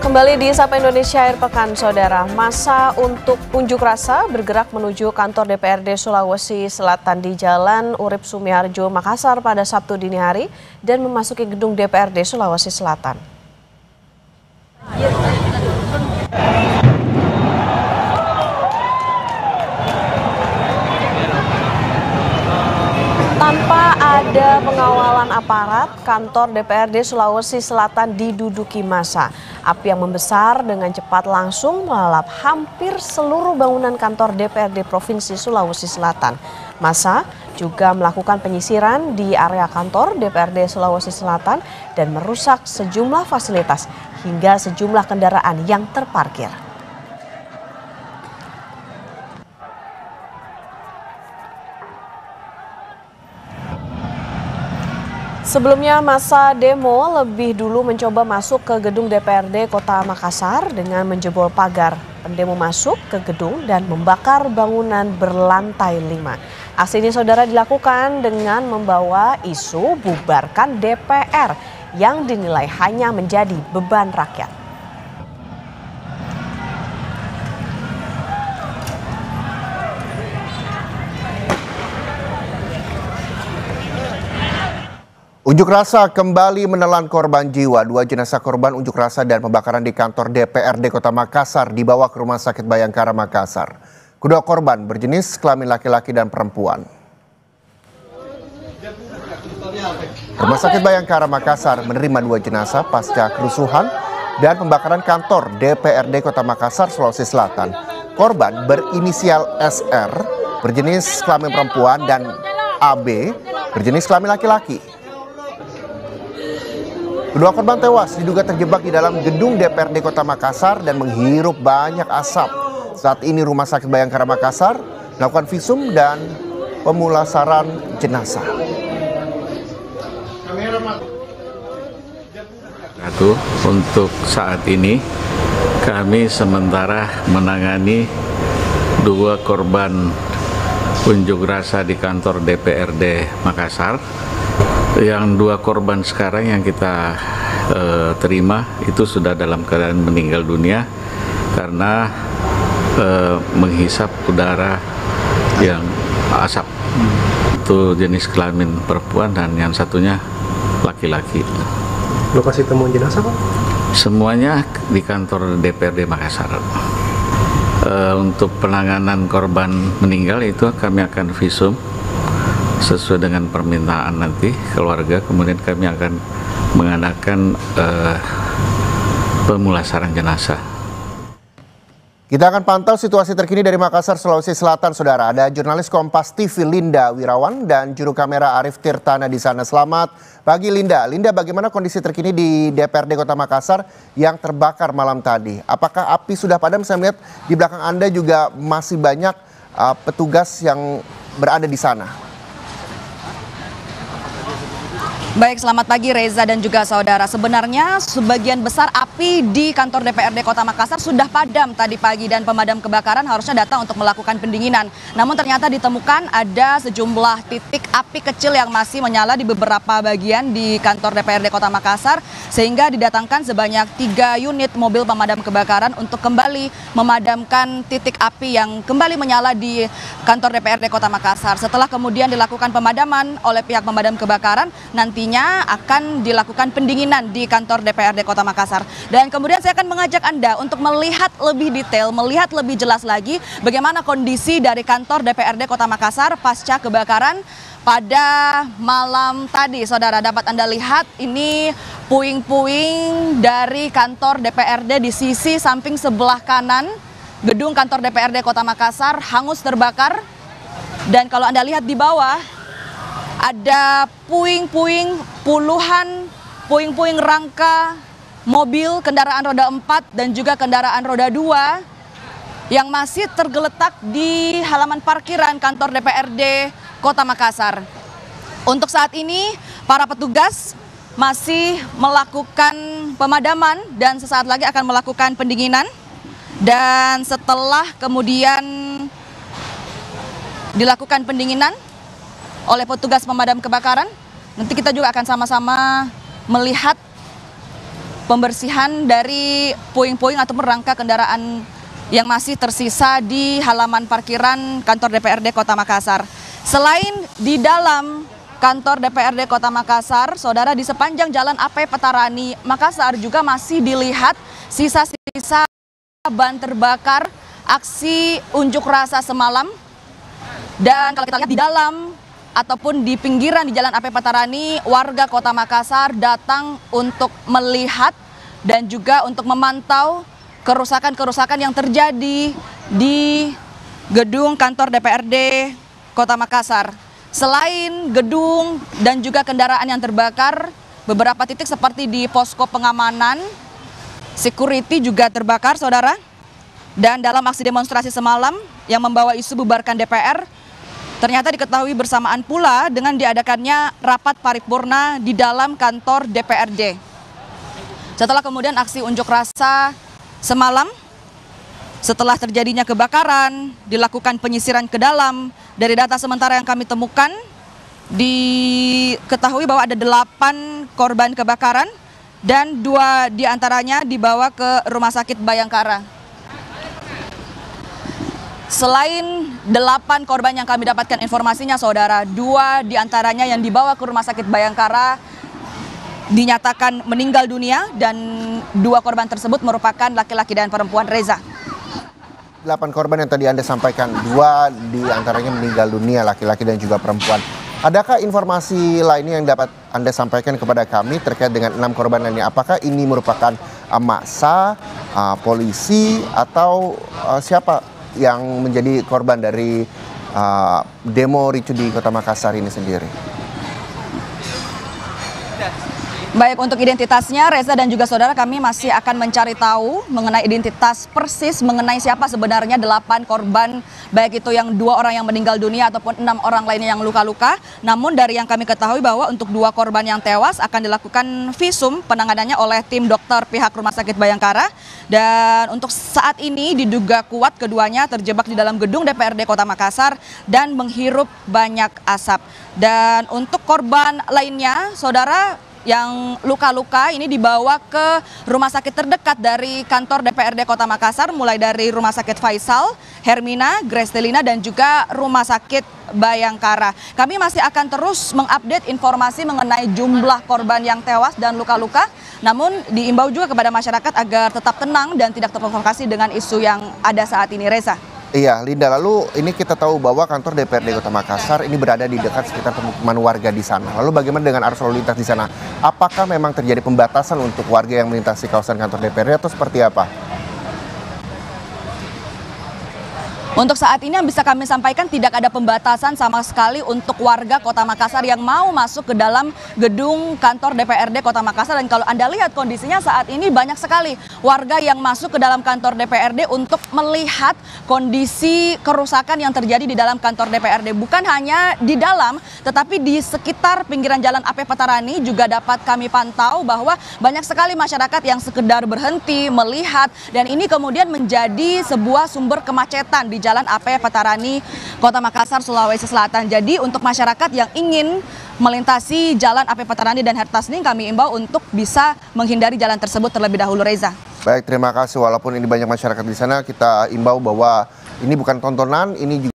Kembali di Sapa Indonesia Akhir Pekan, Saudara. Masa untuk unjuk rasa bergerak menuju kantor DPRD Sulawesi Selatan di Jalan Urip Sumiharjo, Makassar pada Sabtu dini hari dan memasuki gedung DPRD Sulawesi Selatan. Tanpa ada pengawalan aparat, kantor DPRD Sulawesi Selatan diduduki massa. Api yang membesar dengan cepat langsung melalap hampir seluruh bangunan kantor DPRD Provinsi Sulawesi Selatan. Massa juga melakukan penyisiran di area kantor DPRD Sulawesi Selatan dan merusak sejumlah fasilitas hingga sejumlah kendaraan yang terparkir. Sebelumnya massa demo lebih dulu mencoba masuk ke gedung DPRD Kota Makassar dengan menjebol pagar. Pendemo masuk ke gedung dan membakar bangunan berlantai 5. Aksi ini saudara dilakukan dengan membawa isu bubarkan DPR yang dinilai hanya menjadi beban rakyat. Unjuk rasa kembali menelan korban jiwa. 2 jenazah korban unjuk rasa dan pembakaran di kantor DPRD Kota Makassar dibawa ke Rumah Sakit Bayangkara Makassar. Kedua korban berjenis kelamin laki-laki dan perempuan. Rumah Sakit Bayangkara Makassar menerima 2 jenazah pasca kerusuhan dan pembakaran kantor DPRD Kota Makassar, Sulawesi Selatan. Korban berinisial SR berjenis kelamin perempuan dan AB berjenis kelamin laki-laki. Kedua korban tewas diduga terjebak di dalam gedung DPRD Kota Makassar dan menghirup banyak asap. Saat ini Rumah Sakit Bayangkara Makassar melakukan visum dan pemulasaran jenazah. Untuk saat ini kami sementara menangani 2 korban unjuk rasa di kantor DPRD Makassar. Yang 2 korban sekarang yang kita terima itu sudah dalam keadaan meninggal dunia karena menghisap udara yang asap. Itu jenis kelamin perempuan dan yang satunya laki-laki. Lokasi temuan jenazah, Pak? Semuanya di kantor DPRD Makassar. Untuk penanganan korban meninggal itu kami akan visum sesuai dengan permintaan nanti keluarga, kemudian kami akan mengadakan pemulasaran jenazah. Kita akan pantau situasi terkini dari Makassar, Sulawesi Selatan, Saudara. Ada jurnalis Kompas TV Linda Wirawan dan juru kamera Arif Tirtana di sana. Selamat pagi Linda. Linda, bagaimana kondisi terkini di DPRD Kota Makassar yang terbakar malam tadi? Apakah api sudah padam? Saya melihat di belakang Anda juga masih banyak petugas yang berada di sana. Baik, selamat pagi Reza dan juga saudara. Sebenarnya sebagian besar api di kantor DPRD Kota Makassar sudah padam tadi pagi dan pemadam kebakaran harusnya datang untuk melakukan pendinginan. Namun ternyata ditemukan ada sejumlah titik api kecil yang masih menyala di beberapa bagian di kantor DPRD Kota Makassar sehingga didatangkan sebanyak 3 unit mobil pemadam kebakaran untuk kembali memadamkan titik api yang kembali menyala di kantor DPRD Kota Makassar. Setelah kemudian dilakukan pemadaman oleh pihak pemadam kebakaran, nantinya akan dilakukan pendinginan di kantor DPRD Kota Makassar. Dan kemudian saya akan mengajak Anda untuk melihat lebih detail, melihat lebih jelas lagi bagaimana kondisi dari kantor DPRD Kota Makassar pasca kebakaran pada malam tadi. Saudara, dapat Anda lihat ini puing-puing dari kantor DPRD di sisi samping sebelah kanan gedung kantor DPRD Kota Makassar hangus terbakar. Dan kalau Anda lihat di bawah, ada puing-puing, puluhan puing-puing rangka mobil kendaraan roda 4 dan juga kendaraan roda 2 yang masih tergeletak di halaman parkiran kantor DPRD Kota Makassar. Untuk saat ini para petugas masih melakukan pemadaman dan sesaat lagi akan melakukan pendinginan. Dan setelah kemudian dilakukan pendinginan oleh petugas pemadam kebakaran, nanti kita juga akan sama-sama melihat pembersihan dari puing-puing ataupun rangka kendaraan yang masih tersisa di halaman parkiran kantor DPRD Kota Makassar. Selain di dalam kantor DPRD Kota Makassar, saudara, di sepanjang Jalan AP Petarani Makassar juga masih dilihat sisa-sisa ban terbakar aksi unjuk rasa semalam. Dan kalau kita lihat di dalam ataupun di pinggiran di Jalan AP Petarani, warga Kota Makassar datang untuk melihat dan juga untuk memantau kerusakan-kerusakan yang terjadi di gedung kantor DPRD Kota Makassar. Selain gedung dan juga kendaraan yang terbakar, beberapa titik seperti di posko pengamanan, security juga terbakar, saudara. Dan dalam aksi demonstrasi semalam yang membawa isu bubarkan DPR, ternyata diketahui bersamaan pula dengan diadakannya rapat paripurna di dalam kantor DPRD. Setelah kemudian aksi unjuk rasa semalam, setelah terjadinya kebakaran, dilakukan penyisiran ke dalam. Dari data sementara yang kami temukan, diketahui bahwa ada 8 korban kebakaran dan 2 diantaranya dibawa ke Rumah Sakit Bayangkara. Selain 8 korban yang kami dapatkan informasinya, saudara, 2 diantaranya yang dibawa ke Rumah Sakit Bayangkara dinyatakan meninggal dunia dan 2 korban tersebut merupakan laki-laki dan perempuan, Reza. 8 korban yang tadi Anda sampaikan, 2 diantaranya meninggal dunia, laki-laki dan juga perempuan. Adakah informasi lainnya yang dapat Anda sampaikan kepada kami terkait dengan 6 korban lainnya? Apakah ini merupakan massa, polisi, atau siapa yang menjadi korban dari demo ricu di Kota Makassar ini sendiri? Baik, untuk identitasnya, Reza dan juga saudara, kami masih akan mencari tahu mengenai identitas persis mengenai siapa sebenarnya 8 korban, baik itu yang 2 orang yang meninggal dunia ataupun 6 orang lainnya yang luka-luka. Namun dari yang kami ketahui bahwa untuk 2 korban yang tewas akan dilakukan visum penanganannya oleh tim dokter pihak Rumah Sakit Bayangkara. Dan untuk saat ini diduga kuat keduanya terjebak di dalam gedung DPRD Kota Makassar dan menghirup banyak asap. Dan untuk korban lainnya, saudara, yang luka-luka ini dibawa ke rumah sakit terdekat dari kantor DPRD Kota Makassar, mulai dari Rumah Sakit Faisal, Hermina, Grestelina, dan juga Rumah Sakit Bayangkara. Kami masih akan terus mengupdate informasi mengenai jumlah korban yang tewas dan luka-luka, namun diimbau juga kepada masyarakat agar tetap tenang dan tidak terprovokasi dengan isu yang ada saat ini, Reza. Iya, Linda, lalu ini kita tahu bahwa kantor DPRD Kota Makassar ini berada di dekat sekitar pemukiman warga di sana. Lalu bagaimana dengan arus lalu lintas di sana? Apakah memang terjadi pembatasan untuk warga yang melintasi kawasan kantor DPRD atau seperti apa? Untuk saat ini yang bisa kami sampaikan, tidak ada pembatasan sama sekali untuk warga Kota Makassar yang mau masuk ke dalam gedung kantor DPRD Kota Makassar. Dan kalau Anda lihat kondisinya saat ini, banyak sekali warga yang masuk ke dalam kantor DPRD untuk melihat kondisi kerusakan yang terjadi di dalam kantor DPRD. Bukan hanya di dalam, tetapi di sekitar pinggiran Jalan AP Petarani juga dapat kami pantau bahwa banyak sekali masyarakat yang sekedar berhenti melihat, dan ini kemudian menjadi sebuah sumber kemacetan di Jalan AP Petarani, Kota Makassar, Sulawesi Selatan. Jadi untuk masyarakat yang ingin melintasi Jalan AP Petarani dan Hertasning, kami imbau untuk bisa menghindari jalan tersebut terlebih dahulu, Reza. Baik, terima kasih. Walaupun ini banyak masyarakat di sana, kita imbau bahwa ini bukan tontonan, ini juga